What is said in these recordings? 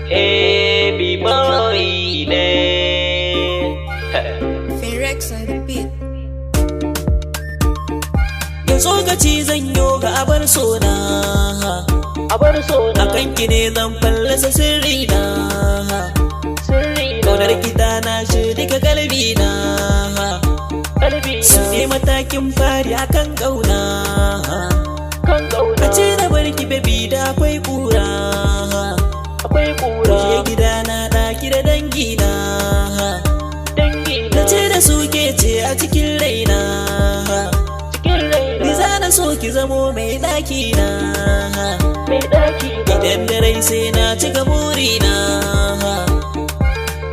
Baby boy ne. Ferex on the beat. Da tsokaci zan yo ga abar sona, akan ki ne zan fallasa sirri na. Kaunar kita na shi duka kalbi na, su ne matakin fari akan ƙauna. A ce na barki baby da akwai kura, je gida na ɗaki da dangi na, na ce da su ke ce a cikin raina. Ni za na so ki zamo mai ɗaki na, idan da rai sai na cika burina,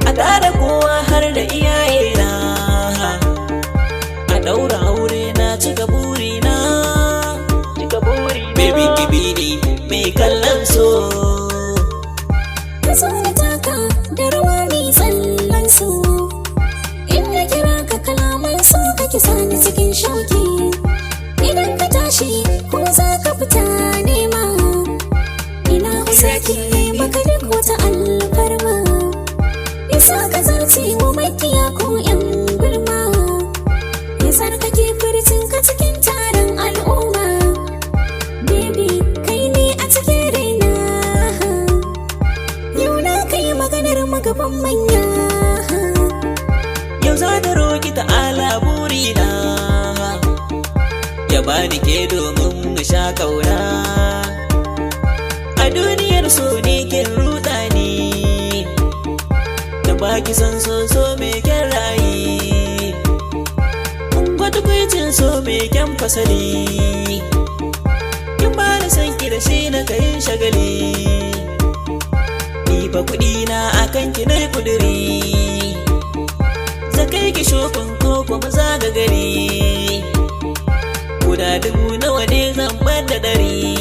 a tare kowa har da iyaye na, a ɗaura aure na cika burina. Baby ki bi ni mai kallon so, Ka zo na taka da rawa mai tsallan so, in na kira ka kalaman so kake sani cikin shauki. Idan ka tashi ko za ka fita nema, ina kusa ke maka duk wata alfarma. Isa ka zarce wa makiya ko yan gulma, isar kake furcin ka cikin taron al'umma. Baby kai ne a cikin raina, yau na kai maganar magaban manya. yau za ta roƙi ta'ala burina, ya bani ke domin mu sha ƙauna. A duniyar so ne ke ruɗa ni, da baki san so mai kyan rayi. Mun gwada kwicin so mai kyan fasali, kin ba da san ki da shi na kayin shagali. Ni fa kuɗi na akan ki na kuduri, zakai ki shofin ko kuma zaga gari. Guda dubu nawa ne zan bar da ɗari.